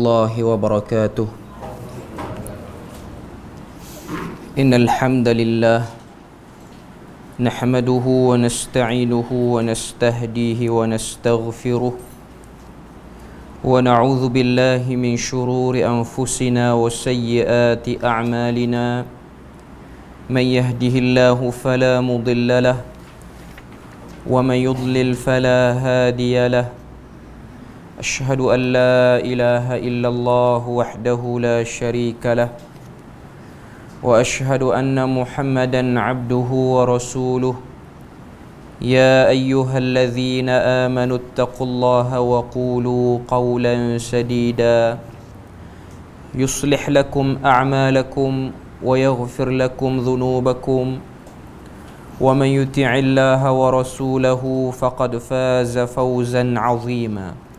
الله وبركاته. إن الحمد لله نحمده ونستعينه ونستهديه ونستغفره ونعوذ بالله من شرور أنفسنا وسيئات أعمالنا. من يهده الله فلا مضل له ومن يضلل فلا هادي له. أشهد أن لا إله إلا الله وحده لا شريك له وأشهد أن محمدا عبده ورسوله. يا أيها الذين آمنوا اتقوا الله وقولوا قولا سديدا يصلح لكم أعمالكم ويغفر لكم ذنوبكم ومن يطع الله ورسوله فقد فاز فوزا عظيما.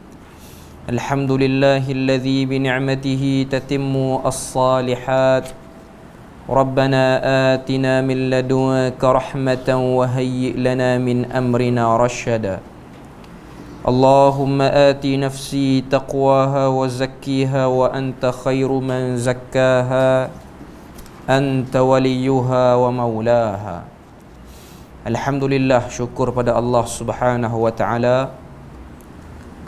الحمد لله الذي بنعمته تتم الصالحات. ربنا آتنا من لدنك رحمة وهيئ لنا من أمرنا رشدا. اللهم آت نفسي تقواها وزكيها وأنت خير من زكاها أنت وليها ومولاها. Alhamdulillah, syukur pada Allah Subhanahu wa taala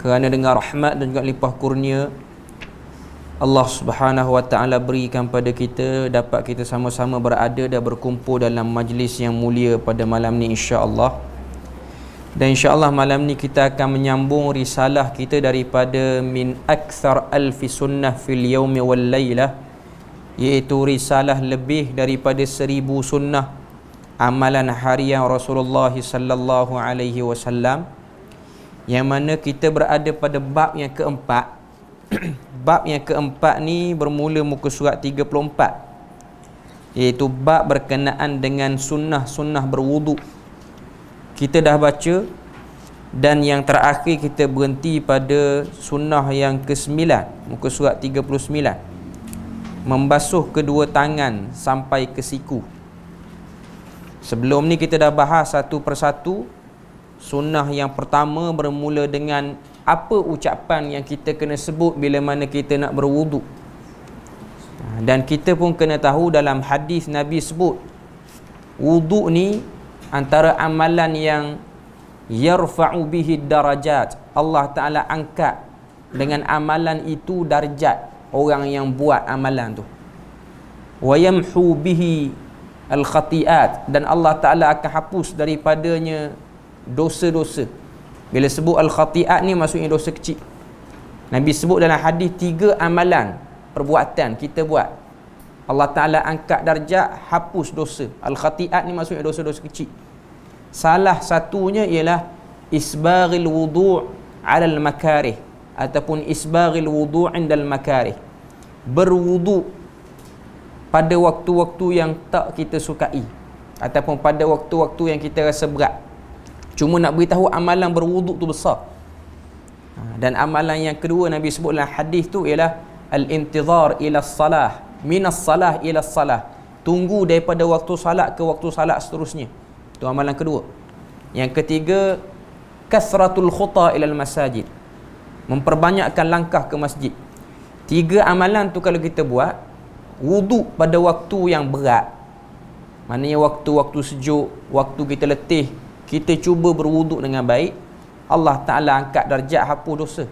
kerana dengan rahmat dan juga limpah kurnia Allah Subhanahu wa taala berikan pada kita dapat kita sama-sama berada dan berkumpul dalam majlis yang mulia pada malam ni, insya-Allah. Dan insya-Allah malam ni kita akan menyambung risalah kita daripada min akthar alfi sunnah fil yaumi wal lailah, iaitu risalah lebih daripada 1000 sunnah amalan harian Rasulullah sallallahu alaihi wasallam, yang mana kita berada pada bab yang keempat. Bab yang keempat ni bermula muka surat 34, iaitu bab berkenaan dengan sunnah-sunnah berwuduk. Kita dah baca, dan yang terakhir kita berhenti pada sunnah yang ke-9, muka surat 39, membasuh kedua tangan sampai ke siku. Sebelum ni kita dah bahas satu persatu. Sunnah yang pertama bermula dengan apa ucapan yang kita kena sebut bila mana kita nak berwuduk. Dan kita pun kena tahu dalam hadis Nabi sebut wuduk ni antara amalan yang yarfa'u bihi darajat. Allah Ta'ala angkat dengan amalan itu darjat orang yang buat amalan tu. Wa yamhu bihi al-khati'at, dan Allah Ta'ala akan hapus daripadanya dosa-dosa. Bila sebut al-khati'at ni maksudnya dosa kecil. Nabi sebut dalam hadis 3 amalan perbuatan kita buat, Allah Ta'ala angkat darjat, hapus dosa. Al-khati'at ni maksudnya dosa-dosa kecil. Salah satunya ialah isbaghil wudu' 'alal makarih, ataupun isbaghil wudu' 'indal makarih, berwuduk pada waktu-waktu yang tak kita sukai, ataupun pada waktu-waktu yang kita rasa berat. Cuma nak beritahu amalan berwuduk tu besar. Dan amalan yang kedua Nabi sebut dalam hadis tu ialah al-intizar ila salah, minas salah ila salah, tunggu daripada waktu salat ke waktu salat seterusnya. Itu amalan kedua. Yang ketiga, kasratul khuta ila al-masajid, memperbanyakkan langkah ke masjid. 3 amalan tu kalau kita buat, wuduk pada waktu yang berat, maknanya waktu-waktu sejuk, waktu kita letih, kita cuba berwuduk dengan baik, Allah Ta'ala angkat darjat, hapus dosa.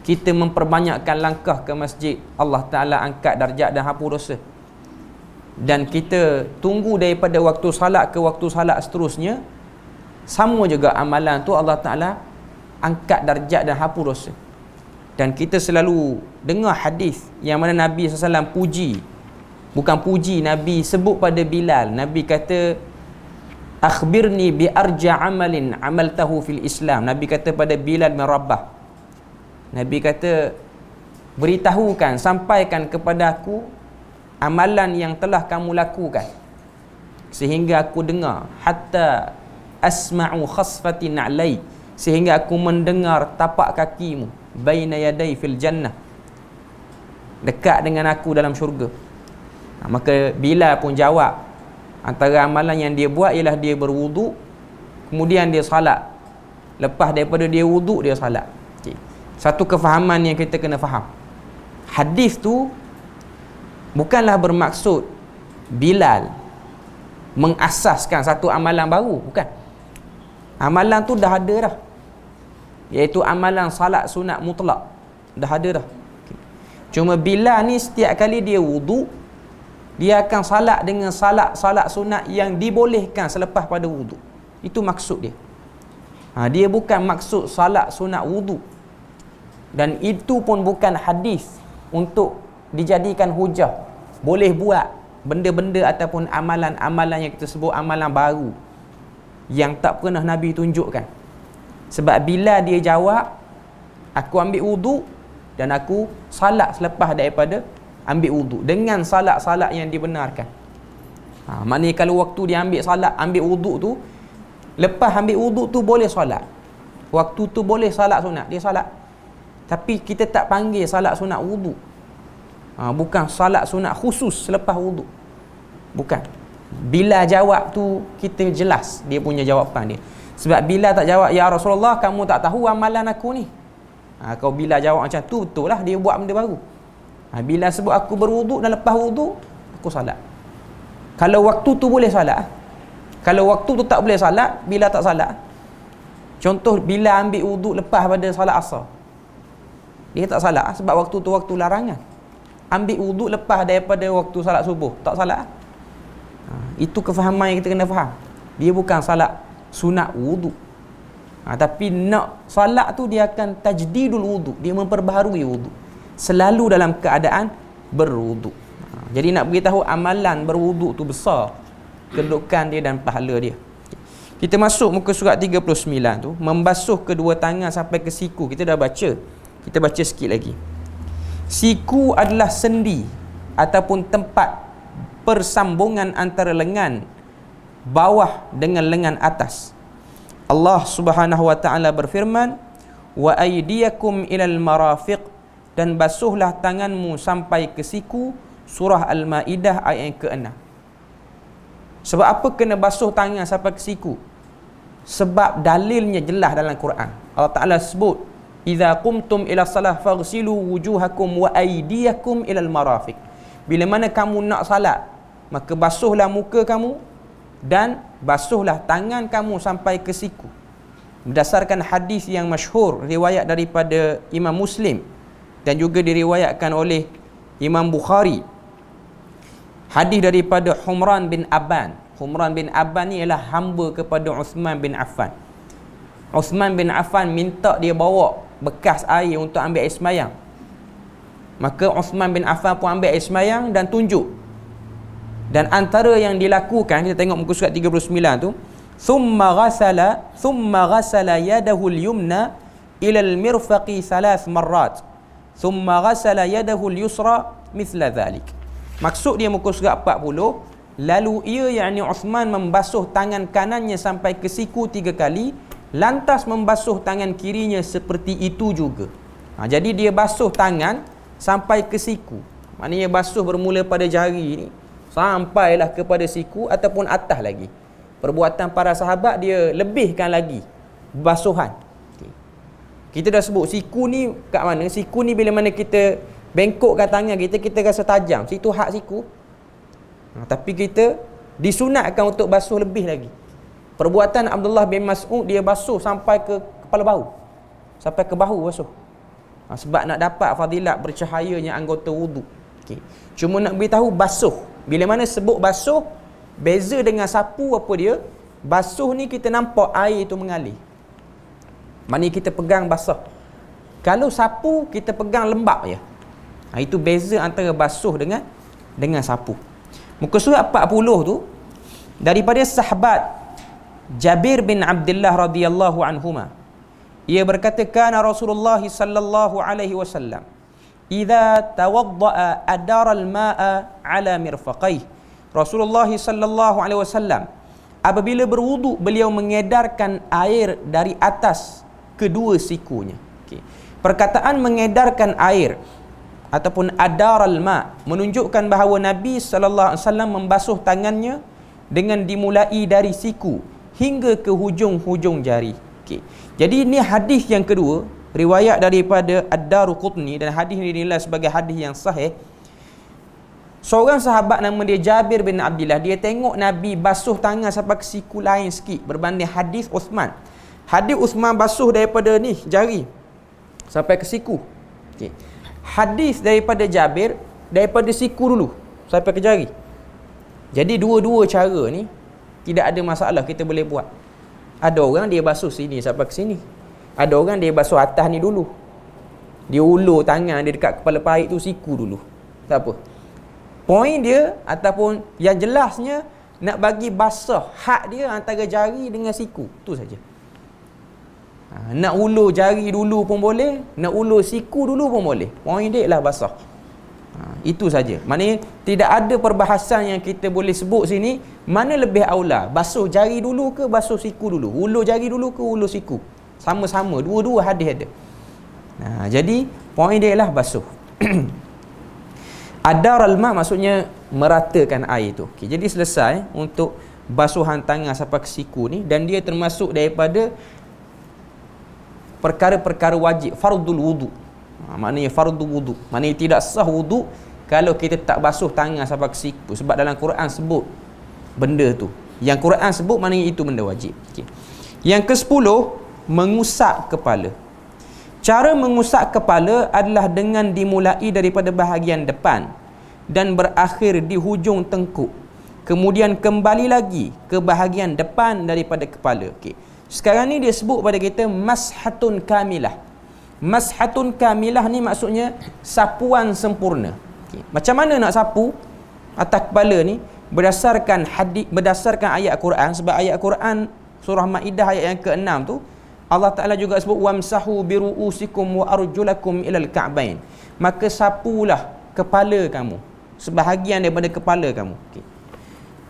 Kita memperbanyakkan langkah ke masjid, Allah Ta'ala angkat darjat dan hapus dosa. Dan kita tunggu daripada waktu salat ke waktu salat seterusnya, sama juga amalan tu Allah Ta'ala angkat darjat dan hapus dosa. Dan kita selalu dengar hadis yang mana Nabi SAW puji, bukan puji, Nabi sebut pada Bilal. Nabi kata, akhbirni bi arja amalin amaltahu fil Islam. Nabi kata pada Bilal bin Rabah, Nabi kata, beritahukan, sampaikan kepada aku amalan yang telah kamu lakukan sehingga aku dengar, hatta asma'u khasfati na'lai, sehingga aku mendengar tapak kakimu, baina yadai fil jannah, dekat dengan aku dalam syurga. Maka Bilal pun jawab, antara amalan yang dia buat ialah dia berwuduk, kemudian dia salat. Lepas daripada dia wuduk, dia salat. Okay. Satu kefahaman yang kita kena faham. Hadis tu bukanlah bermaksud Bilal mengasaskan satu amalan baru, bukan. Amalan tu dah ada dah, iaitu amalan salat sunat mutlak, dah ada dah. Cuma Bilal ni setiap kali dia wudu, dia akan salat dengan salat sunat yang dibolehkan selepas pada wudu. Itu maksud dia. Dia bukan maksud salat sunat wudu. Dan itu pun bukan hadis untuk dijadikan hujah. Boleh buat benda-benda ataupun amalan-amalan yang kita sebut amalan baru yang tak pernah Nabi tunjukkan. Sebab bila dia jawab, aku ambil wudu dan aku salat selepas daripada ambil wudu dengan salat-salat yang dibenarkan. Maknanya kalau waktu dia ambil wudu tu, lepas ambil wudu tu boleh salat. Waktu tu boleh salat sunat, dia salat. Tapi kita tak panggil salat sunat wudu. Bukan salat sunat khusus selepas wudu. Bukan. Bila jawab tu kita jelas dia punya jawapan dia. Sebab bila tak jawab, ya Rasulullah, kamu tak tahu amalan aku ni. Kalau bila jawab macam tu, betul lah dia buat benda baru. Bila sebut aku berwuduk dan lepas wuduk aku salat. Kalau waktu tu boleh salat. Kalau waktu tu tak boleh salat, bila tak salat. Contoh bila ambil wuduk lepas pada salat asar, dia tak salat sebab waktu tu waktu larangan. Ambil wuduk lepas daripada waktu salat subuh, tak salat. Itu kefahaman yang kita kena faham. Dia bukan salat sunat wuduk. Tapi nak salat tu dia akan tajdidul wuduk, dia memperbaharui wuduk selalu dalam keadaan berwuduk. Jadi nak beritahu amalan berwuduk tu besar kedudukan dia dan pahala dia. Kita masuk muka surat 39 tu, membasuh kedua tangan sampai ke siku. Kita dah baca. Kita baca sikit lagi. Siku adalah sendi ataupun tempat persambungan antara lengan bawah dengan lengan atas. Allah Subhanahu wa taala berfirman, "Wa aydiyakum ilal marafiq," dan basuhlah tanganmu sampai ke siku. Surah Al-Maidah ayat yang ke-6. Sebab apa kena basuh tangan sampai ke siku? Sebab dalilnya jelas dalam Quran. Allah Taala sebut, "Idza qumtum ila salah faghsilu wujuhakum wa aydiyakum ilal marafiq." Bila mana kamu nak salat, maka basuhlah muka kamu dan basuhlah tangan kamu sampai ke siku. Berdasarkan hadis yang masyhur riwayat daripada Imam Muslim dan juga diriwayatkan oleh Imam Bukhari, hadis daripada Humran bin Abban. Humran bin Abban ni ialah hamba kepada Uthman bin Affan. Uthman bin Affan minta dia bawa bekas air untuk ambil air semayang. Maka Uthman bin Affan pun ambil air semayang dan tunjuk. Dan antara yang dilakukan, kita tengok muka surat 39 tu, thumma ghasala yadahu al-yumna ila al-mirfaqi 3 marrat. Thumma ghasala yadahu al-yusra mithla dhalik. Maksud dia muka surat 40, lalu ia yakni Uthman membasuh tangan kanannya sampai ke siku 3 kali, lantas membasuh tangan kirinya seperti itu juga. Jadi dia basuh tangan sampai ke siku. Maknanya basuh bermula pada jari ni sampailah kepada siku ataupun atas lagi. Perbuatan para sahabat dia lebihkan lagi basuhan. Kita dah sebut siku ni kat mana? Siku ni bila mana kita bengkokkan tangan kita, kita rasa tajam. Situ hak siku. Tapi kita disunatkan untuk basuh lebih lagi. Perbuatan Abdullah bin Mas'ud, dia basuh sampai ke kepala bahu. Sampai ke bahu basuh. Sebab nak dapat fadilat bercahayanya anggota wudu. Cuma nak beritahu basuh. Bila mana sebut basuh, beza dengan sapu apa dia? Basuh ni kita nampak air tu mengalir. Maknanya kita pegang basah. Kalau sapu kita pegang lembap je. Itu beza antara basuh dengan sapu. Muka surat 40 tu daripada sahabat Jabir bin Abdullah radhiyallahu anhuma. Ia berkata, kana Rasulullah sallallahu alaihi wasallam idza tawaddaa adara al-ma'a ala mirfaqaihi. Rasulullah sallallahu alaihi wasallam apabila berwuduk, beliau mengedarkan air dari atas kedua sikunya. Perkataan mengedarkan air ataupun adaral ma menunjukkan bahawa Nabi sallallahu alaihi wasallam membasuh tangannya dengan dimulai dari siku hingga ke hujung-hujung jari. Jadi ini hadis yang kedua riwayat daripada Ad-Daruqutni, dan hadis ini dinilai sebagai hadis yang sahih. Seorang sahabat nama dia Jabir bin Abdullah, dia tengok Nabi basuh tangan sampai ke siku lain sikit berbanding hadis Uthman. Hadis Uthman basuh daripada ni jari sampai ke siku. Okey. Hadis daripada Jabir daripada siku dulu sampai ke jari. Jadi dua-dua cara ni tidak ada masalah, kita boleh buat. Ada orang dia basuh sini sampai ke sini. Ada orang dia basuh atas ni dulu. Dia ulur tangan dia dekat kepala parit tu siku dulu. Tak apa. Poin dia ataupun yang jelasnya nak bagi basah had dia antara jari dengan siku. Tu saja. Nak ulur jari dulu pun boleh, nak ulur siku dulu pun boleh. Poin dia ialah basah. Itu saja. Maknanya tidak ada perbahasan yang kita boleh sebut sini mana lebih aula, basuh jari dulu ke basuh siku dulu, ulur jari dulu ke ulur siku. Sama-sama, dua-dua hadis ada. Jadi poin dia ialah basuh. Adaral ma maksudnya meratakan air tu. Okay, jadi selesai untuk basuhan tangan sampai ke siku ni, dan dia termasuk daripada perkara-perkara wajib, fardul wudu. Maknanya fardu wudu. Maknanya tidak sah wudu kalau kita tak basuh tangan sampai ke siku, sebab dalam Quran sebut benda tu. Yang Quran sebut maknanya itu benda wajib. Okay. Yang ke-10, mengusap kepala. Cara mengusap kepala adalah dengan dimulai daripada bahagian depan dan berakhir di hujung tengkuk. Kemudian kembali lagi ke bahagian depan daripada kepala. Okey. Sekarang ni dia sebut pada kita mashatun kamilah. Mashatun kamilah ni maksudnya sapuan sempurna. Okey. Macam mana nak sapu atas kepala ni? Berdasarkan hadis, berdasarkan ayat Quran, sebab ayat Quran surah Maidah ayat yang ke-6 tu Allah Ta'ala juga sebut wamsahu biru'usikum wa arjulakum ilal ka'bain. Maka sapulah kepala kamu, sebahagian daripada kepala kamu. Okay.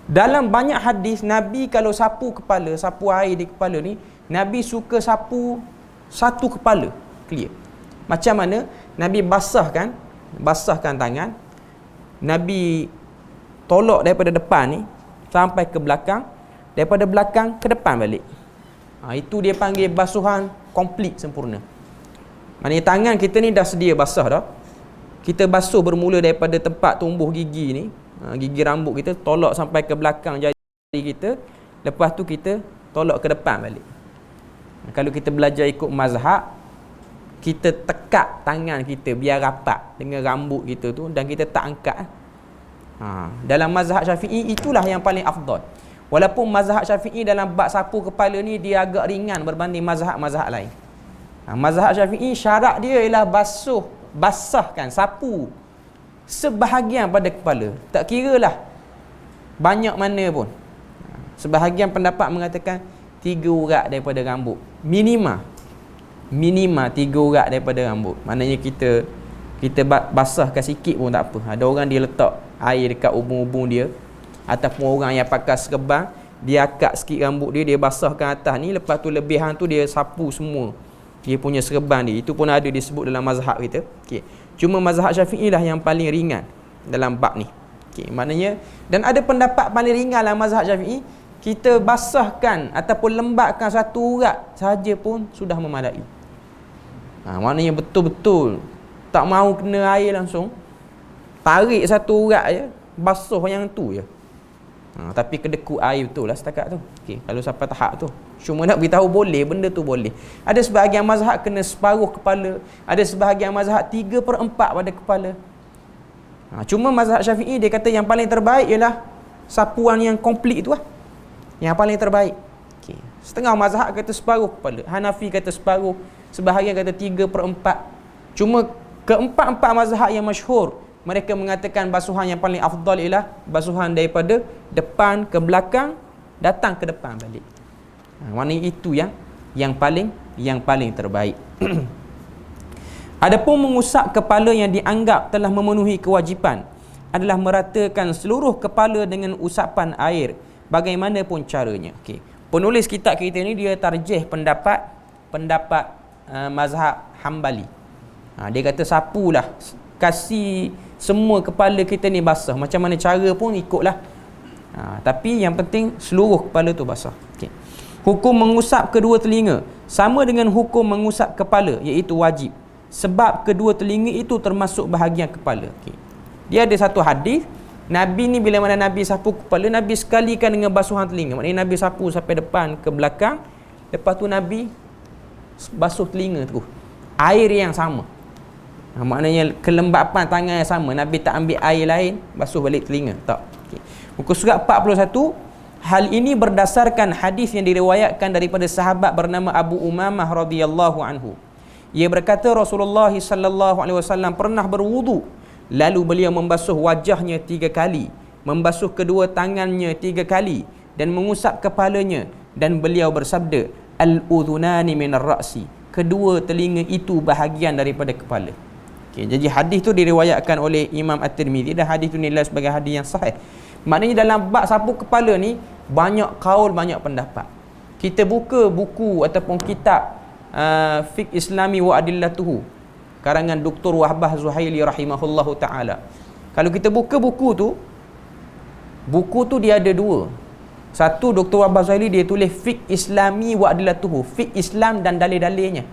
Dalam banyak hadis Nabi kalau sapu kepala, sapu air di kepala ni, Nabi suka sapu satu kepala, clear. Macam mana? Nabi basahkan tangan, Nabi tolak daripada depan ni sampai ke belakang, daripada belakang ke depan balik. Itu dia panggil basuhan komplit, sempurna. Maknanya tangan kita ni dah sedia basah dah. Kita basuh bermula daripada tempat tumbuh gigi ni, gigi rambut kita, tolak sampai ke belakang jari kita. Lepas tu kita tolak ke depan balik. Kalau kita belajar ikut mazhab, kita tekak tangan kita biar rapat dengan rambut kita tu, dan kita tak angkat. Dalam mazhab Syafi'i itulah yang paling afdal. Walaupun mazhab Syafi'i dalam bab sapu kepala ni dia agak ringan berbanding mazhab-mazhab lain. Mazhab Syafi'i syarat dia ialah basahkan, sapu sebahagian pada kepala. Tak kiralah banyak mana pun. Sebahagian pendapat mengatakan 3 urat daripada rambut. Minima 3 urat daripada rambut. Maknanya kita basahkan sikit pun tak apa. Ada orang dia letak air dekat ubun-ubun dia, ataupun orang yang pakai serban, dia akak sikit rambut dia, dia basahkan atas ni, lepas tu lebihan tu dia sapu semua dia punya serban dia. Itu pun ada disebut dalam mazhab kita. Okay. Cuma mazhab Syafi'i lah yang paling ringan dalam bab ni. Okay. Maknanya, dan ada pendapat paling ringan dalam mazhab Syafi'i, kita basahkan ataupun lembabkan 1 urat sahaja pun sudah memadai. Maknanya betul-betul tak mau kena air langsung, tarik 1 urat je, basuh yang tu je. Tapi kedekut air betul lah setakat tu. Okay, kalau sampai tahap tu, cuma nak beritahu boleh, benda tu boleh. Ada sebahagian mazhab kena separuh kepala, ada sebahagian mazhab 3/4 pada kepala. Cuma mazhab Syafi'i dia kata yang paling terbaik ialah sapuan yang komplit tu lah, yang paling terbaik. Okay. Setengah mazhab kata separuh kepala, Hanafi kata separuh, sebahagian kata 3/4. Cuma keempat-empat mazhab yang masyhur, mereka mengatakan basuhan yang paling afdal ialah basuhan daripada depan ke belakang, datang ke depan balik. Maknanya itu yang paling terbaik. Adapun mengusap kepala yang dianggap telah memenuhi kewajipan adalah meratakan seluruh kepala dengan usapan air, bagaimanapun caranya. Okey. Penulis kitab kita ni dia tarjih pendapat mazhab Hambali. Dia kata sapulah, kasih semua kepala kita ni basah. Macam mana cara pun ikutlah. Tapi yang penting seluruh kepala tu basah. Okay. Hukum mengusap kedua telinga sama dengan hukum mengusap kepala, iaitu wajib. Sebab kedua telinga itu termasuk bahagian kepala. Okay. Dia ada satu hadis, Nabi ni bila mana Nabi sapu kepala, Nabi sekalikan dengan basuhan telinga. Maknanya Nabi sapu sampai depan ke belakang, lepas tu Nabi basuh telinga tu. Air yang sama. Maknanya kelembapan tangan yang sama. Nabi tak ambil air lain, basuh balik telinga. Tak. Okay. Muka surat 41, hal ini berdasarkan hadis yang diriwayatkan daripada sahabat bernama Abu Umamah radhiyallahu anhu. Ia berkata Rasulullah sallallahu alaihi wasallam pernah berwudu, lalu beliau membasuh wajahnya 3 kali, membasuh kedua tangannya 3 kali dan mengusap kepalanya, dan beliau bersabda, al-udhunani minar ra'si, kedua telinga itu bahagian daripada kepala. Okay, jadi hadis tu diriwayatkan oleh Imam At-Tirmizi dan hadis tu nilai sebagai hadis yang sahih. Maknanya dalam bab sapu kepala ni banyak kaul, banyak pendapat. Kita buka buku ataupun kitab Fiqh Islami wa Adillatuhu karangan Dr. Wahbah Zuhaili rahimahullahu ta'ala. Kalau kita buka buku tu dia ada 2. Satu, Dr. Wahbah Zuhaili dia tulis Fiqh Islami wa Adillatuhu, fiqh Islam dan dalil-dalilnya.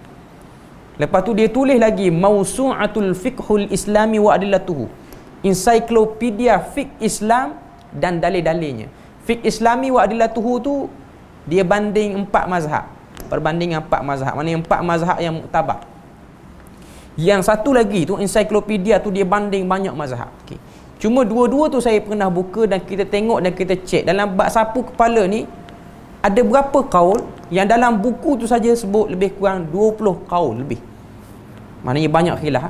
Lepas tu dia tulis lagi Mausu'atul Fiqhul Islami wa Adillatuhu, ensiklopedia fiqh Islam dan dalil-dalilnya. Fiqh Islami wa Adillatuhu tu dia banding 4 mazhab, perbandingan 4 mazhab, maknanya 4 mazhab yang muktabar. Yang satu lagi tu ensiklopedia tu dia banding banyak mazhab. Okay. Cuma dua-dua tu saya pernah buka dan kita tengok dan kita cek dalam bab sapu kepala ni ada berapa kaul, yang dalam buku tu saja sebut lebih kurang 20 kaul lebih. Maknanya banyak khilaf.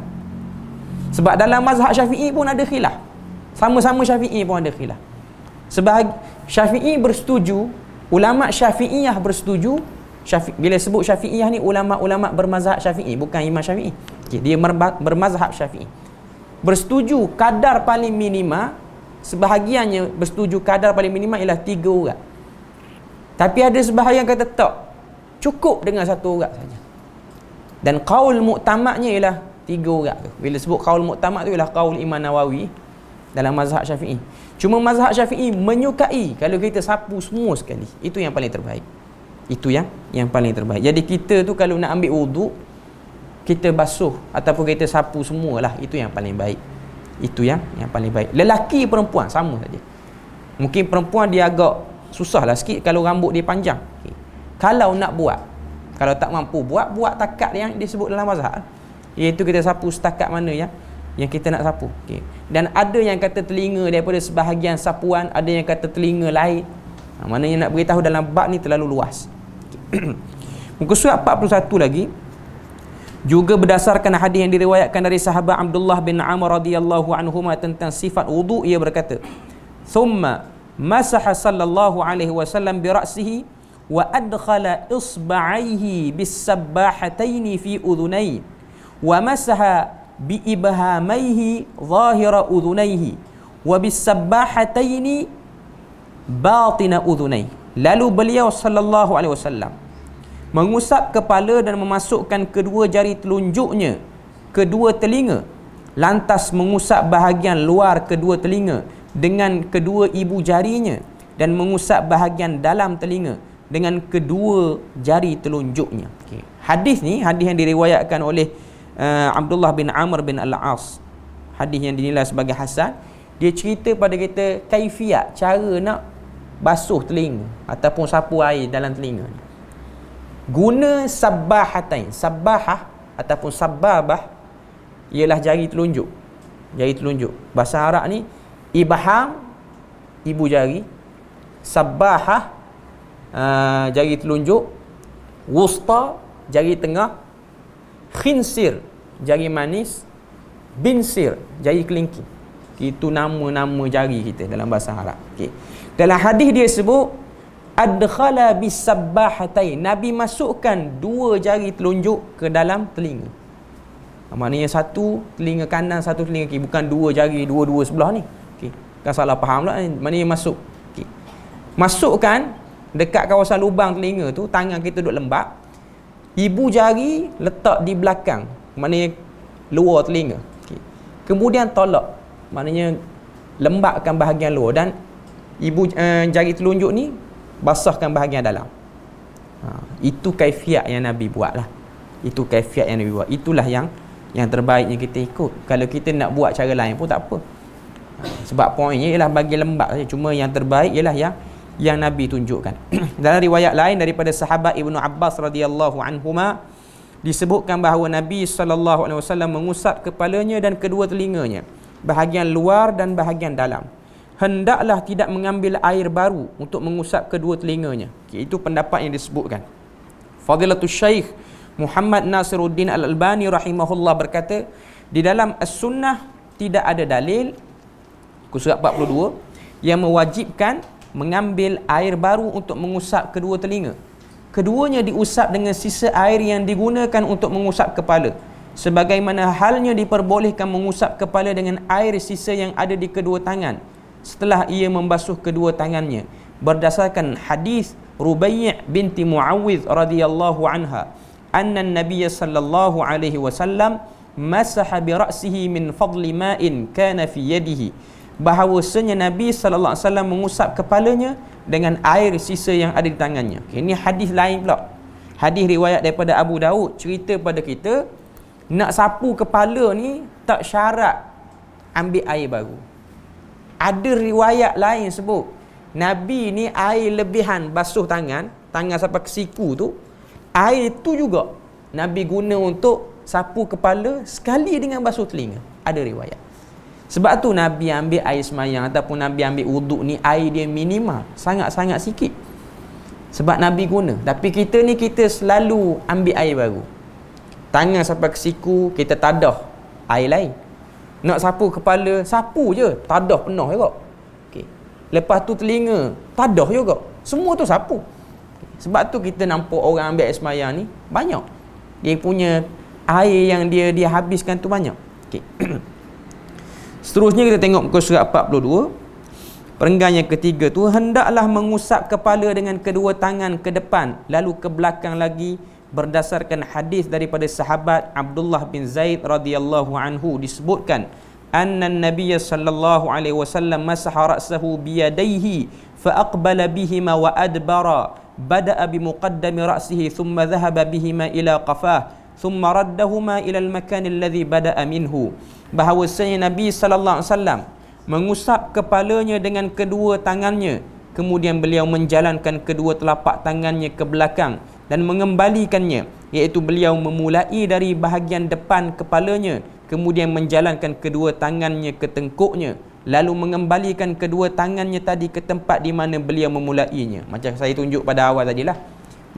Sebab dalam mazhab Syafi'i pun ada khilaf. Sama-sama Syafi'i pun ada khilaf. Sebab Syafi'i bersetuju, ulama Syafi'iyah bersetuju. Bila sebut Syafi'iyah ni ulama-ulama bermazhab Syafi'i, bukan Imam Syafi'i. Okay, dia bermazhab Syafi'i. Bersetuju kadar paling minima, sebahagiannya bersetuju kadar paling minima ialah 3 urat. Tapi ada sebahagian kata tak, cukup dengan 1 urat saja. Dan qaul muktamadnya ialah 3 urat tu. Bila sebut qaul muktamad tu ialah qaul Imam Nawawi dalam mazhab Syafi'i. Cuma mazhab Syafi'i menyukai kalau kita sapu semua sekali. Itu yang paling terbaik. Itu yang paling terbaik. Jadi kita tu kalau nak ambil wuduk, kita basuh ataupun kita sapu semualah, itu yang paling baik. Itu yang paling baik. Lelaki perempuan sama saja. Mungkin perempuan dia agak susahlah sikit kalau rambut dia panjang. Okay. Kalau nak buat, kalau tak mampu buat takat yang disebut dalam mazhab, iaitu kita sapu setakat mana yang kita nak sapu. Okay. Dan ada yang kata telinga daripada sebahagian sapuan, ada yang kata telinga lain. Maknanya nak beritahu dalam bab ni terlalu luas. Okay. Muka surat 41 lagi, juga berdasarkan hadis yang diriwayatkan dari sahabat Abdullah bin Amr radhiyallahu anhuma tentang sifat wudu, ia berkata, "Thumma masaha sallallahu alaihi wasallam bi ra'sihi wa adkhala isba'aihi bis-sabbahataini fi udhunayhi wa masaha bi ibhamaihi zahira udhunayhi wa bis-sabbahataini batina udhunayhi." Lalu beliau sallallahu alaihi wasallam mengusap kepala dan memasukkan kedua jari telunjuknya kedua telinga, lantas mengusap bahagian luar kedua telinga dengan kedua ibu jarinya, dan mengusap bahagian dalam telinga dengan kedua jari telunjuknya. Okay. Hadis ni hadis yang diriwayatkan oleh Abdullah bin Amr bin Al-As, hadis yang dinilai sebagai hasan. Dia cerita pada kita kaifiat, cara nak basuh telinga ataupun sapu air dalam telinga. Guna sabbahatain. Sabbahah ataupun sabbabah ialah jari telunjuk. Jari telunjuk. Bahasa Arab ni ibham, ibu jari. Sabbahah, jari telunjuk. Wusta, jari tengah. Khinsir, jari manis. Binsir, jari kelingking. Itu nama-nama jari kita dalam bahasa Arab. Okay. Dalam hadis dia sebut adkhala bis-sabbahatain, Nabi masukkan 2 jari telunjuk ke dalam telinga. Maknanya satu telinga kanan, satu telinga kiri, bukan 2 jari dua-dua sebelah ni. Okey. Kan salah faham pula ni. Maknanya masuk. Okey. Masukkan dekat kawasan lubang telinga tu, tangan kita duduk lembab. Ibu jari letak di belakang, maknanya luar telinga. Okey. Kemudian tolak, maknanya lembabkan bahagian luar, dan ibu jari telunjuk ni basahkan bahagian dalam. Itu kaifiat yang Nabi buat lah. Itu kaifiat yang Nabi buat. Itulah yang terbaiknya kita ikut. Kalau kita nak buat cara lain pun tak apa. Sebab poinnya ialah bagi lembab saja. Cuma yang terbaik ialah yang Nabi tunjukkan. Dalam riwayat lain daripada sahabat Ibnu Abbas radhiyallahu anhuma disebutkan bahawa Nabi SAW mengusap kepalanya dan kedua telinganya, bahagian luar dan bahagian dalam. Hendaklah tidak mengambil air baru untuk mengusap kedua telinganya. Itu pendapat yang disebutkan. Fadilatul Syekh Muhammad Nasiruddin Al-Albani rahimahullah berkata, di dalam As-Sunnah tidak ada dalil surat 42 yang mewajibkan mengambil air baru untuk mengusap kedua telinga. Keduanya diusap dengan sisa air yang digunakan untuk mengusap kepala, sebagaimana halnya diperbolehkan mengusap kepala dengan air sisa yang ada di kedua tangan setelah ia membasuh kedua tangannya, berdasarkan hadis Rubai' binti Muawidh radhiyallahu anha anna an-nabiy sallallahu alaihi wasallam masaha bi ra'sihi min fadli ma'in kana fi yadihi, bahawasanya Nabi sallallahu alaihi wasallam mengusap kepalanya dengan air sisa yang ada di tangannya. Ini hadis lain pula. Hadis riwayat daripada Abu Daud cerita pada kita, nak sapu kepala ni tak syarat ambil air baru. Ada riwayat lain sebut Nabi ni air lebihan basuh tangan sampai ke siku tu, air tu juga Nabi guna untuk sapu kepala sekali dengan basuh telinga. Ada riwayat. Sebab tu Nabi ambil air semayang ataupun Nabi ambil wuduk ni, air dia minimal, sangat-sangat sikit. Sebab Nabi guna. Tapi kita ni, kita selalu ambil air baru. Tangan sampai ke siku, kita tadah air lain. Nak sapu kepala, sapu je, tadah penuh juga. Okay. Lepas tu telinga, tadah juga. Semua tu sapu. Sebab tu kita nampak orang ambil air semayang ni banyak. Dia punya air yang dia habiskan tu banyak. Okay. Seterusnya kita tengok muka surat 42. Perenggan yang ketiga tu, hendaklah mengusap kepala dengan kedua tangan ke depan lalu ke belakang lagi, berdasarkan hadis daripada sahabat Abdullah bin Zaid radhiyallahu anhu disebutkan anna an-nabiy sallallahu alaihi wasallam masaha ra'sahu bi yadayhi fa aqbala bihima wa adbara, bada'a bi muqaddami ra'sihi thumma dhahaba bihima ila qafah thumma raddahuma ila al-makan alladhi bada'a minhu, bahawasanya Nabi sallallahu alaihi wasallam mengusap kepalanya dengan kedua tangannya, kemudian beliau menjalankan kedua telapak tangannya ke belakang dan mengembalikannya, iaitu beliau memulai dari bahagian depan kepalanya, kemudian menjalankan kedua tangannya ke tengkuknya, lalu mengembalikan kedua tangannya tadi ke tempat di mana beliau memulainya. Macam saya tunjuk pada awal tadilah.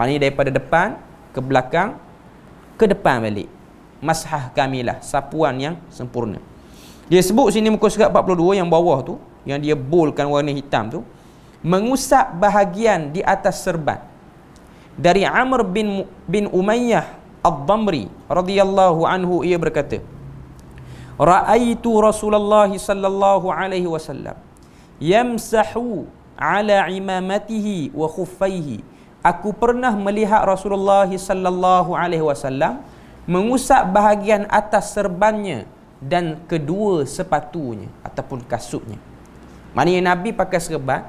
Maknanya daripada depan ke belakang, ke depan balik. Mashah kamilah, sapuan yang sempurna. Dia sebut sini muka surat 42 yang bawah tu, yang dia boldkan warna hitam tu, mengusap bahagian di atas serban. Dari Amr bin Umayyah Ad-Damri radhiyallahu anhu, ia berkata, ra'aitu Rasulullah sallallahu alaihi wasallam yamsahu ala imamatihi wa khuffaihi. Aku pernah melihat Rasulullah sallallahu alaihi wasallam mengusap bahagian atas serbannya dan kedua sepatunya ataupun kasutnya. Maknanya Nabi pakai serban.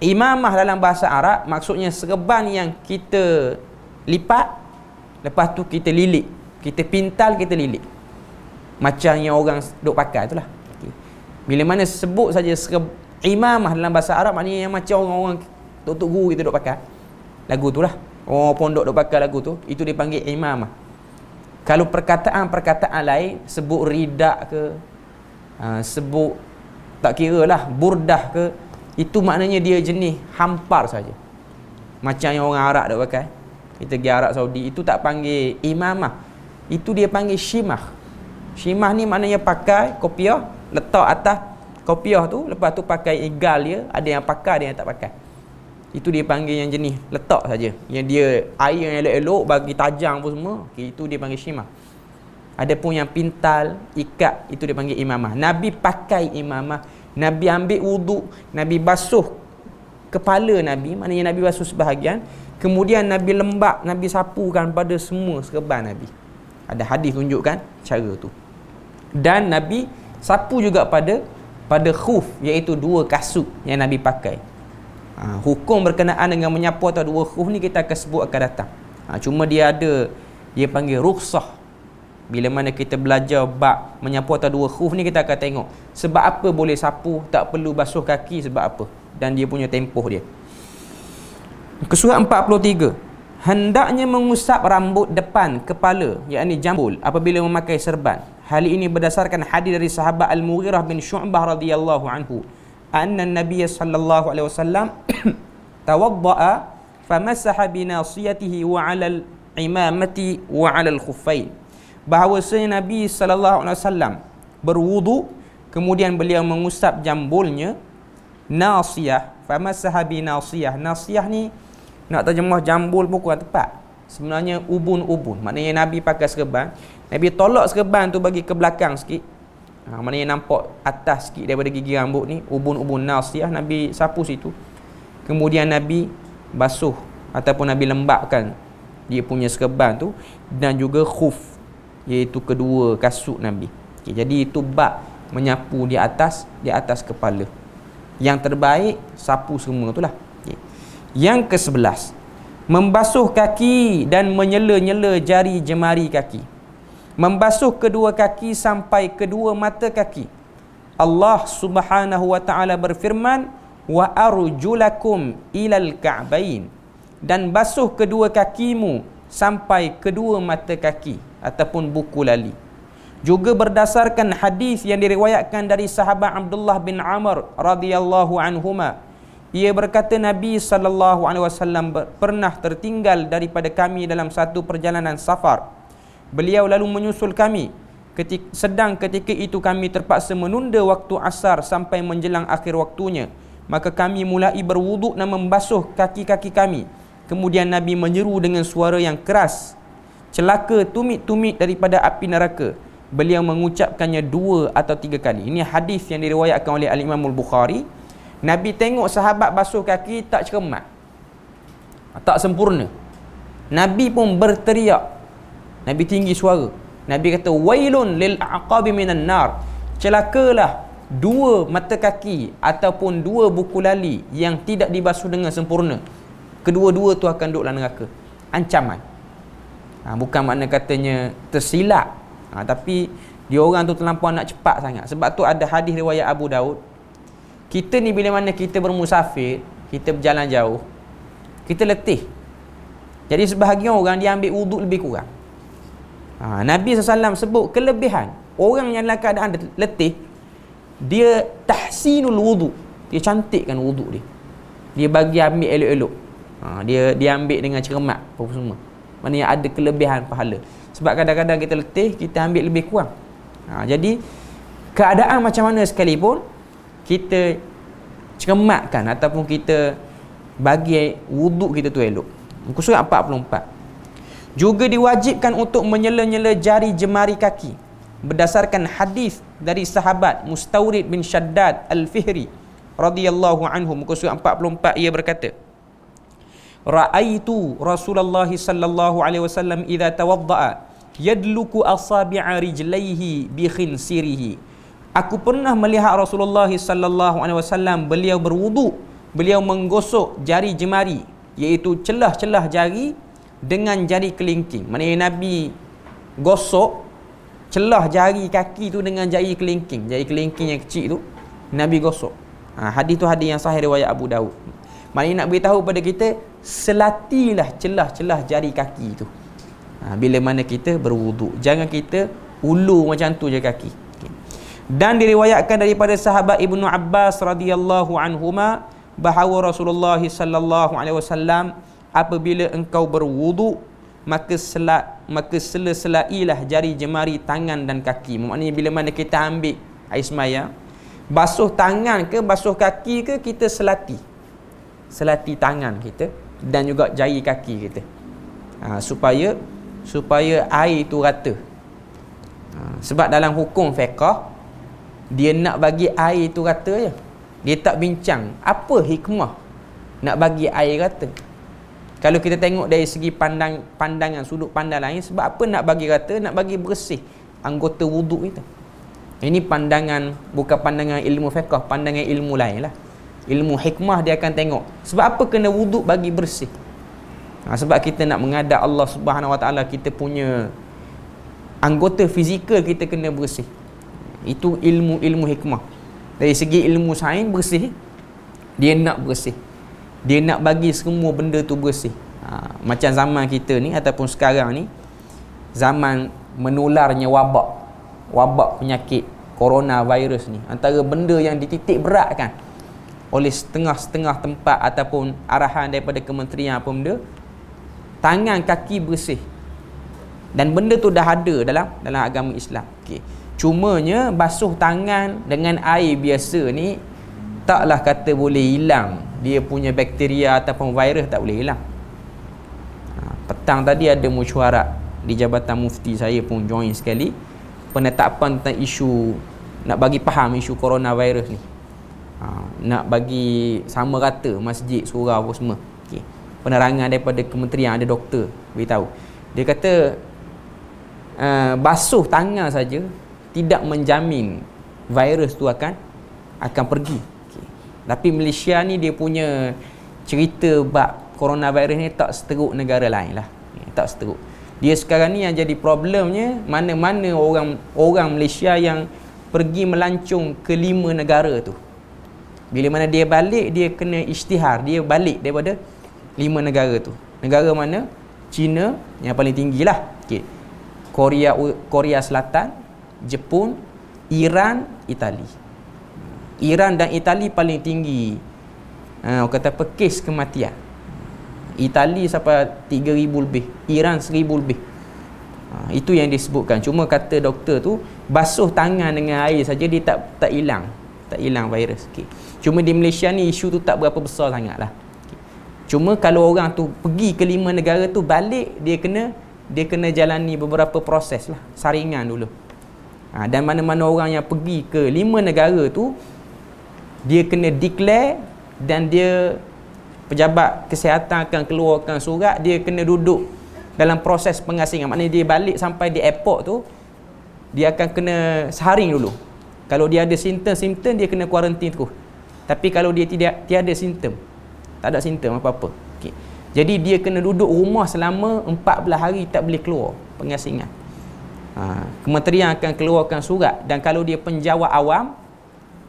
Imamah dalam bahasa Arab maksudnya serban yang kita lipat, lepas tu kita lilit, kita pintal, kita lilit. Macam yang orang duk pakai itulah. Okay. Bila mana sebut saja imamah dalam bahasa Arab, maknanya yang macam orang-orang tok guru kita duk pakai. Lagu tu lah. Orang pondok duk pakai lagu tu, itu dipanggil imamah. Kalau perkataan-perkataan lain, sebut ridak ke, sebut tak kira lah, burdah ke, itu maknanya dia jenis hampar saja. Macam yang orang Arab duk pakai. Kita pergi Arab Saudi, itu tak panggil imamah. Itu dia panggil shimah. Shimah ni maknanya pakai kopiah, letak atas kopiah tu, lepas tu pakai igal dia, ada yang pakai, ada yang tak pakai. Itu dia panggil yang jenis letak saja. Yang dia air yang elok-elok bagi tajam pun semua. Okay, itu dia panggil shimah. Adapun yang pintal, ikat, itu dia panggil imamah. Nabi pakai imamah. Nabi ambil wuduk, Nabi basuh kepala Nabi, maknanya Nabi basuh sebahagian. Kemudian Nabi lembap, Nabi sapukan pada semua serban Nabi. Ada hadis tunjukkan cara tu. Dan Nabi sapu juga pada khuf, iaitu dua kasut yang Nabi pakai. Hukum berkenaan dengan menyapu atau dua khuf ni kita akan sebut akan datang. Cuma dia panggil rukhsah. Bila mana kita belajar bab menyapu atau dua khuf ni, kita akan tengok sebab apa boleh sapu, tak perlu basuh kaki, sebab apa, dan dia punya tempoh dia. Surat 43, hendaknya mengusap rambut depan kepala, yakni jambul, apabila memakai serban. Hal ini berdasarkan hadis dari sahabat Al-Mughirah bin Syu'bah radhiyallahu anhu, anna Nabiy sallallahu alaihi wasallam tawadda'a famasaha bi nasiyatihi wa 'ala al-imamati wa 'ala al-khuffain. Bahawasanya Nabi sallallahu alaihi wasallam berwudu, kemudian beliau mengusap jambulnya, nasiyah, famasaha bi nasiyah. Nasiyah ni nak terjemah jambul pun kurang tepat. Sebenarnya ubun-ubun. Maknanya Nabi pakai serban, Nabi tolak serban tu bagi ke belakang sikit. Maknanya nampak atas sikit daripada gigi rambut ni, ubun-ubun nasiyah, Nabi sapu situ. Kemudian Nabi basuh ataupun Nabi lembapkan dia punya serban tu, dan juga khuf, iaitu kedua kasut Nabi. Jadi itu bab menyapu di atas kepala. Yang terbaik sapu semua itulah. Yang ke-11, membasuh kaki dan menyela-nyela jari jemari kaki. Membasuh kedua kaki sampai kedua mata kaki. Allah Subhanahu wa taala berfirman, wa arjulakum ilal ka'bain, dan basuh kedua kakimu sampai kedua mata kaki ataupun buku lali. Juga berdasarkan hadis yang diriwayatkan dari sahabat Abdullah bin Amr radhiyallahu anhuma, ia berkata, Nabi sallallahu alaihi wasallam pernah tertinggal daripada kami dalam satu perjalanan safar. Beliau lalu menyusul kami. Sedang ketika itu kami terpaksa menunda waktu asar sampai menjelang akhir waktunya. Maka kami mulai berwuduk dan membasuh kaki-kaki kami. Kemudian Nabi menyeru dengan suara yang keras, celaka tumit-tumit daripada api neraka. Beliau mengucapkannya 2 atau 3 kali. Ini hadis yang diriwayatkan oleh Al-Imam Al-Bukhari. Nabi tengok sahabat basuh kaki tak cermat, tak sempurna. Nabi pun berteriak. Nabi tinggi suara. Nabi kata, wailun lil aqabi minan nar, celakalah 2 mata kaki ataupun 2 buku lali yang tidak dibasuh dengan sempurna. Kedua-dua tu akan duduk dalam neraka. Ancaman. Bukan makna katanya tersilap, tapi dia orang tu terlampau nak cepat sangat. Sebab tu ada hadis riwayat Abu Daud, kita ni bila mana kita bermusafir, kita berjalan jauh, kita letih. Jadi sebahagian orang dia ambil wuduk lebih kurang. Nabi SAW sebut kelebihan orang yang dalam keadaan letih, dia tahsinul wuduk, dia cantikkan wuduk dia. Dia bagi ambil elok-elok. Dia ambil dengan cermat apa semua. Maknanya ada kelebihan pahala. Sebab kadang-kadang kita letih, kita ambil lebih kurang. Jadi keadaan macam mana sekalipun, kita cermatkan ataupun kita bagi wuduk kita tu elok. Muka surat 44. Juga diwajibkan untuk menyela-nyela jari jemari kaki berdasarkan hadis dari sahabat Mustawrid bin Shaddad Al-Fihri radhiyallahu anhu. Muka surat 44, ia berkata, ra'aitu Rasulullah sallallahu alaihi wasallam idza tawadda'a yadluku asabi'a rijlaihi bi khinsirihi. Aku pernah melihat Rasulullah sallallahu alaihi wasallam beliau berwuduk, beliau menggosok jari jemari, iaitu celah-celah jari dengan jari kelingking. Maknanya Nabi gosok celah jari kaki tu dengan jari kelingking. Jari kelingking yang kecil tu Nabi gosok. Hadis tu hadis yang sahih riwayat Abu Daud. Maknanya nak beritahu pada kita, selatilah celah-celah jari kaki tu bila mana kita berwuduk. Jangan kita ulur macam tu je kaki. Dan diriwayatkan daripada sahabat Ibnu Abbas radhiyallahu anhuma bahawa Rasulullah sallallahu alaihi wasallam, apabila engkau berwuduk, maka sela-selailah jari jemari tangan dan kaki. Maknanya bila mana kita ambil air sembahyang, basuh tangan ke basuh kaki ke, kita selati tangan kita dan juga jari kaki kita, supaya air itu rata. Sebab dalam hukum fiqh, dia nak bagi air tu rata je. Dia tak bincang apa hikmah nak bagi air rata. Kalau kita tengok dari segi pandangan sudut pandang lain, sebab apa nak bagi rata? Nak bagi bersih anggota wuduk kita. Ini pandangan, bukan pandangan ilmu fiqh, pandangan ilmu lain lah. ilmu hikmah dia akan tengok. Sebab apa kena wuduk bagi bersih? Sebab kita nak menghadap Allah Subhanahu Wa Taala, kita punya anggota fizikal kita kena bersih. Itu ilmu hikmah. Dari segi ilmu sains bersih, dia nak bersih. Dia nak bagi semua benda tu bersih. Macam zaman kita ni ataupun sekarang ni, zaman menularnya wabak penyakit coronavirus ni, antara benda yang dititik beratkan oleh setengah-setengah tempat ataupun arahan daripada kementerian apa benda, tangan kaki bersih. Dan benda tu dah ada dalam agama Islam. Okey. Cumanya basuh tangan dengan air biasa ni taklah kata boleh hilang dia punya bakteria ataupun virus, tak boleh hilang. Petang tadi ada mesyuarat di Jabatan Mufti, saya pun join sekali, penetapan tentang isu nak bagi faham isu coronavirus ni. Nak bagi sama rata masjid, surau apa semua. Okay. Penerangan daripada kementerian, ada doktor beritahu. Dia kata basuh tangan saja tidak menjamin virus tu akan pergi. Okay. Tapi Malaysia ni dia punya cerita bab coronavirus ni tak seteruk negara lain lah. Tak seteruk. Dia sekarang ni yang jadi problemnya, mana-mana orang Malaysia yang pergi melancong ke 5 negara tu, bila mana dia balik, dia kena isytihar, dia balik daripada 5 negara tu. Negara mana? China yang paling tinggi lah. Okay. Korea Selatan, Jepun, Iran, Itali. Iran dan Itali paling tinggi kata apa, kes kematian. Itali sampai 3,000 lebih, Iran 1,000 lebih. Itu yang disebutkan. Cuma kata doktor tu, basuh tangan dengan air saja dia tak hilang virus. Okay. Cuma di Malaysia ni isu tu tak berapa besar sangat lah. Okay. Cuma kalau orang tu pergi ke 5 negara tu, balik dia kena jalani beberapa proses lah, saringan dulu. Dan mana-mana orang yang pergi ke 5 negara tu, dia kena declare, dan dia, pejabat kesihatan akan keluarkan surat, dia kena duduk dalam proses pengasingan. Maknanya dia balik sampai di airport tu, dia akan kena saring dulu. Kalau dia ada simptom, dia kena kuarantin terus. Tapi kalau dia tiada simptom, tak ada simptom apa-apa, okay, jadi dia kena duduk rumah selama 14 hari, tak boleh keluar pengasingan. Kementerian akan keluarkan surat, dan kalau dia penjawat awam,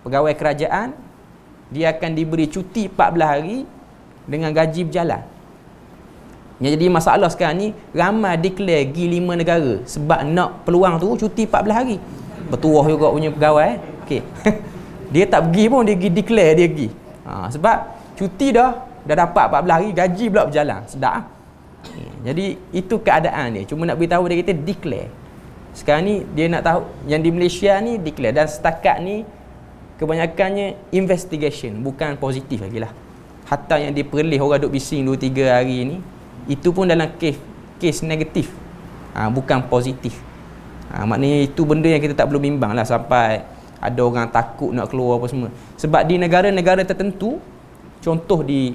pegawai kerajaan, dia akan diberi cuti 14 hari dengan gaji berjalan. Yang jadi masalah sekarang ni, ramai declare pergi 5 negara sebab nak peluang tu cuti 14 hari. Bertuah juga punya pegawai. Okay. Dia tak pergi pun, dia pergi declare dia pergi. Sebab cuti dah dapat 14 hari, gaji pula berjalan. Sedap. Jadi itu keadaan dia. Cuma nak beritahu, dia kata declare. Sekarang ni dia nak tahu yang di Malaysia ni declare, dan setakat ni kebanyakannya investigation, bukan positif lagi lah. Hatta yang diperlih orang duk bising 2-3 hari ni, itu pun dalam kes negatif, bukan positif. Maknanya itu benda yang kita tak perlu bimbang lah, sampai ada orang takut nak keluar apa semua. Sebab di negara-negara tertentu, contoh di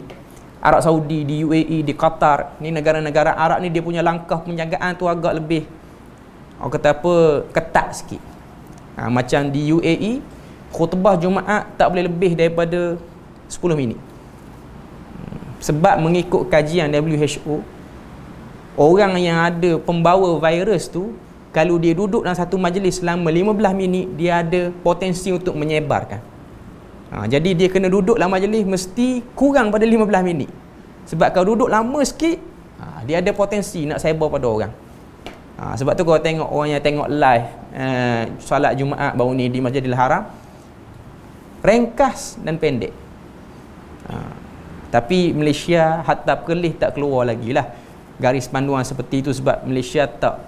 Arab Saudi, di UAE, di Qatar, ni negara-negara Arab ni, dia punya langkah penjagaan tu agak lebih, orang kata apa, ketat sikit. Macam di UAE, khutbah Jumaat tak boleh lebih daripada 10 minit. Sebab mengikut kajian WHO, orang yang ada pembawa virus tu, kalau dia duduk dalam satu majlis selama 15 minit, dia ada potensi untuk menyebarkan. Jadi dia kena duduk dalam majlis mesti kurang pada 15 minit. Sebab kalau duduk lama sikit, dia ada potensi nak sebar pada orang. Sebab tu kalau tengok orang yang tengok live solat Jumaat baru ni di Masjidil Haram, ringkas dan pendek. Tapi Malaysia hatta perlih tak keluar lagi lah garis panduan seperti itu, sebab Malaysia tak,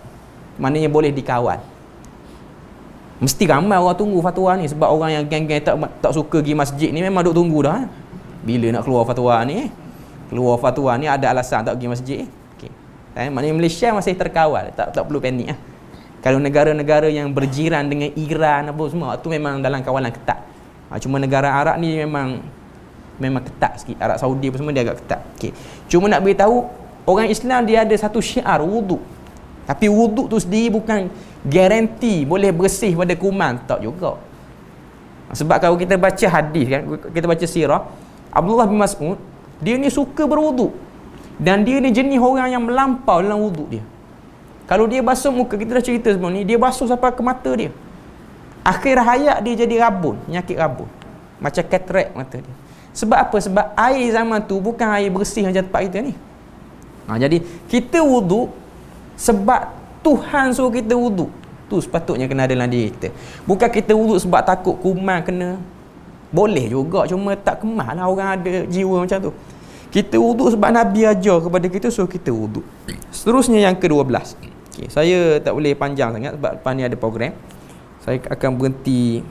maknanya boleh dikawal. Mesti ramai orang tunggu fatwa ni, sebab orang yang geng-geng tak suka pergi masjid ni memang duk tunggu dah. Bila nak keluar fatwa ni? Keluar fatwa ni ada alasan tak pergi masjid. Okay. Maknanya Malaysia masih terkawal, tak perlu panik . Kalau negara-negara yang berjiran dengan Iran apa semua, tu memang dalam kawalan ketat. Cuma negara Arab ni memang ketat sikit. Arab Saudi apa semua dia agak ketat. Okay. Cuma nak beritahu, orang Islam dia ada satu syiar wuduk. Tapi wuduk tu sendiri bukan garanti boleh bersih pada kuman, tak juga. Sebab kalau kita baca hadis kan, kita baca sirah, Abdullah bin Mas'ud, dia ni suka berwuduk. Dan dia ni jenis orang yang melampau dalam wuduk dia. Kalau dia basuh muka, kita dah cerita sebelum ni, dia basuh sampai ke mata dia. Akhir hayat dia jadi rabun, penyakit rabun. Macam katarak mata dia. Sebab apa? Sebab air zaman tu bukan air bersih macam tempat kita ni. Jadi kita wuduk sebab Tuhan suruh kita wuduk. Tu sepatutnya kena ada dalam diri kita. Bukan kita wuduk sebab takut kuman kena. Boleh juga, cuma tak kemah lah orang ada jiwa macam tu. Kita wuduk sebab Nabi ajar kepada kita, suruh kita wuduk. Seterusnya yang ke-12. Okay, saya tak boleh panjang sangat sebab lepas ni ada program. Saya akan berhenti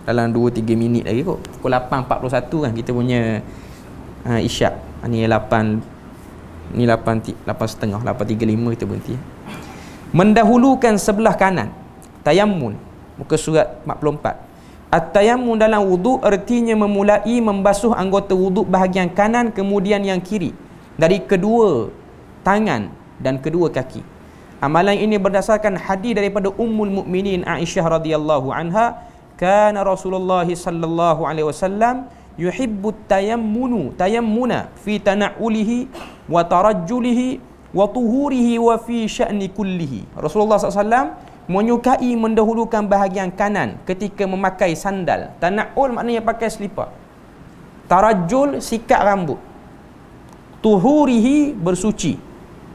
dalam 2-3 minit lagi kot. Pukul 8.41 kan kita punya isyak. Ni 8.30, 8.35 kita berhenti. Mendahulukan sebelah kanan. Tayammun. Muka surat 44. At-tayammun dalam wuduk artinya memulai membasuh anggota wuduk bahagian kanan kemudian yang kiri dari kedua tangan dan kedua kaki. Amalan ini berdasarkan hadis daripada Ummul Mukminin Aisyah radhiyallahu anha, kana Rasulullah sallallahu alaihi wasallam yuhibbu tayammuna fi tana'ulihi wa tarajjulihi wa tuhurihi wa fi sya'ni kullihi. Rasulullah SAW menyukai mendahulukan bahagian kanan ketika memakai sandal. Tana'ul maknanya pakai selipar. Tarajjul, sikat rambut. Tuhurihi, bersuci.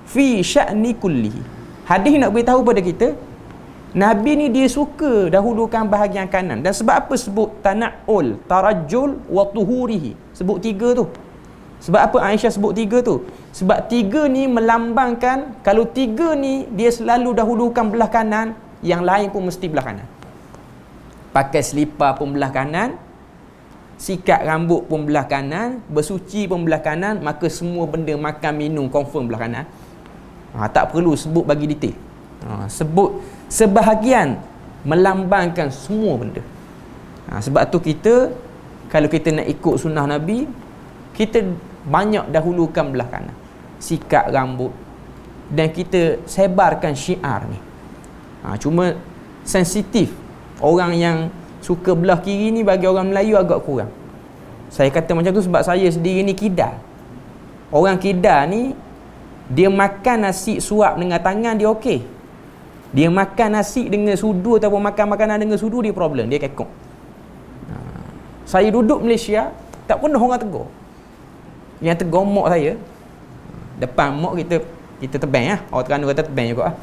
Fi sya'ni kullihi. Hadis nak beritahu pada kita, Nabi ni dia suka dahulukan bahagian kanan. Dan sebab apa sebut tana'ul, tarajjul wa tuhurihi? Sebut 3 tu. Sebab apa Aisyah sebut 3 tu? Sebab 3 ni melambangkan, kalau 3 ni dia selalu dahulukan belah kanan, yang lain pun mesti belah kanan. Pakai selipar pun belah kanan, sikat rambut pun belah kanan, bersuci pun belah kanan, maka semua benda makan minum confirm belah kanan. Tak perlu sebut bagi detail. Sebut sebahagian melambangkan semua benda. Sebab tu kita, kalau kita nak ikut sunnah Nabi, kita banyak dahulukan belah kanan, sikat rambut, dan kita sebarkan syiar ni. Cuma sensitif. Orang yang suka belah kiri ni bagi orang Melayu agak kurang. Saya kata macam tu sebab saya sendiri ni kidal. Orang kidal ni, dia makan nasi suap dengan tangan dia okey. Dia makan nasi dengan sudu ataupun makan makanan dengan sudu, dia problem, dia kekok. Saya duduk Malaysia, tak pernah orang tegur. Yang tegur mak saya, depan mak kita tebang lah. Orang Terengganu kata tebang juga lah.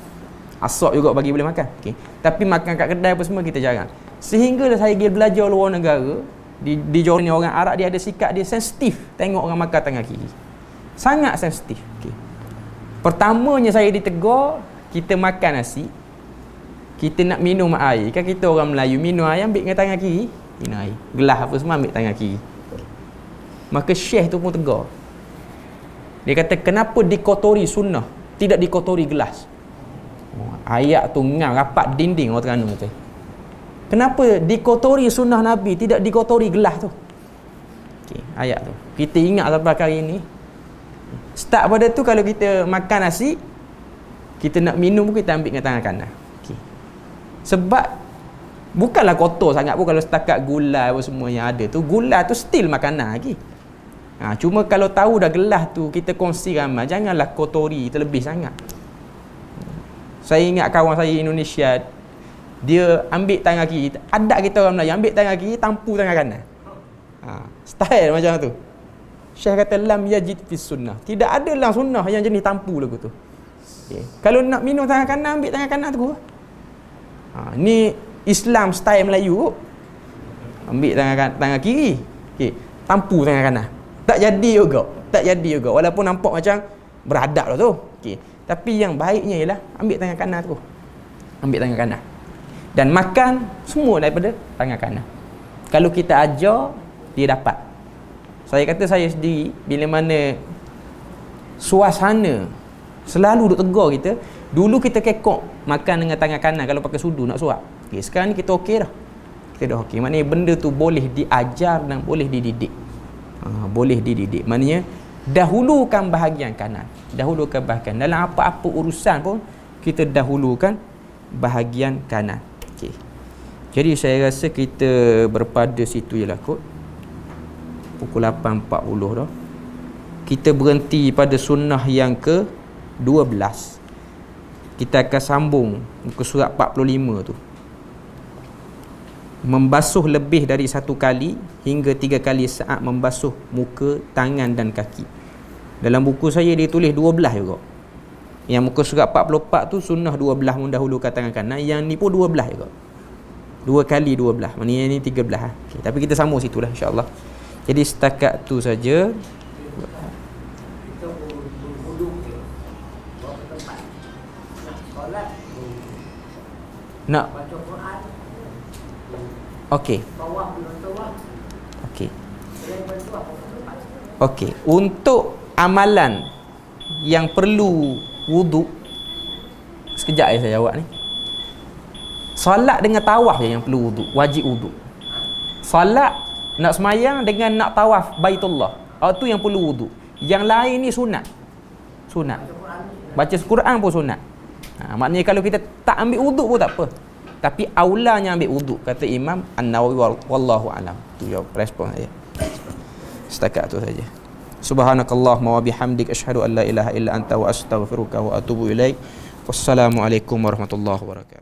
Asap juga bagi boleh makan. Okay. Tapi makan kat kedai apa semua kita jarang. Sehingga saya pergi belajar luar negara, di Jordan ni orang Arab dia ada sikap dia sensitif tengok orang makan tangan kiri. Sangat sensitif. Okay. Pertamanya saya ditegur, kita makan nasi, kita nak minum air, kan kita orang Melayu minum air ambil dengan tangan kiri, minum air. Gelas apa semua ambil tangan kiri. Maka syekh tu pun tegur. Dia kata, kenapa dikotori sunnah, tidak dikotori gelas? Ayat tu ngam rapat dinding orang Terengganu kata. Kenapa dikotori sunnah Nabi, tidak dikotori gelas tu? Okay, ayat tu kita ingat sampai hari ini. Start pada tu, kalau kita makan nasi, kita nak minum pun kita ambil dengan tangan kanan. Okay. Sebab bukanlah kotor sangat pun kalau setakat gulai apa semua yang ada tu. Gulai tu still makanan lagi. Cuma kalau tahu dah gelas tu kita kongsi ramai, janganlah kotori terlebih sangat. Saya ingat kawan saya Indonesia, dia ambil tangan kiri, adat kita orang Melayu, ambil tangan kiri, tampu tangan kanan. Style macam tu. Syekh kata, lam yajid fis sunnah. Tidak ada dalam sunnah yang jenis tampu lagu tu. Okay. Kalau nak minum tangan kanan, ambil tangan kanan tu. Ni Islam style Melayu. Ambil tangan kiri. Okay. Tampu tangan kanan. Tak jadi juga. Walaupun nampak macam beradab lah tu. Okay. Tapi yang baiknya ialah ambil tangan kanan tu. Ambil tangan kanan. Dan makan semua daripada tangan kanan. Kalau kita ajar, dia dapat. Saya kata saya sendiri, bila mana suasana selalu duk tegur kita, dulu kita kekok makan dengan tangan kanan kalau pakai sudu nak suap. Okay, sekarang ni kita okey dah. Kita dah okey. Maknanya benda tu boleh diajar dan boleh dididik. Boleh dididik. Maknanya dahulukan bahagian kanan. Dahulukan bahagian. Dalam apa-apa urusan pun kita dahulukan bahagian kanan. Okey. Jadi saya rasa kita berpada situ jelah kot. pukul 8.40 dah. Kita berhenti pada sunnah yang ke-12. Kita akan sambung muka surat 45 tu. Membasuh lebih dari 1 kali hingga 3 kali saat membasuh muka, tangan dan kaki. Dalam buku saya dia tulis 12 juga. Yang muka surat 44 tu sunnah 12 mendahulukan tangan kanan. Yang ni pun 12 juga. 2 kali 12. Maknanya ni 13. Okay, tapi kita sambung situ lah insya-Allah. Jadi setakat tu saja. Nak okey. Okey. Okey, untuk amalan yang perlu wuduk, sekejap saya jawab ni. Solat dengan tawaf je yang perlu wuduk, wajib wuduk. Solat nak semayang dengan nak tawaf Baitullah, tu yang perlu wuduk. Yang lain ni sunat. Sunat. Baca Quran pun sunat. Maknanya kalau kita tak ambil wuduk pun tak apa. Tapi aulanya ambil wuduk, kata Imam An-Nawawi, wallahu alam. Tu jawab respon saya. Setakat tu saja. Subhanakallahumma wa bihamdik asyhadu an la ilaha illa anta wa astaghfiruka wa atubu ilaik. Wassalamualaikum warahmatullahi wabarakatuh.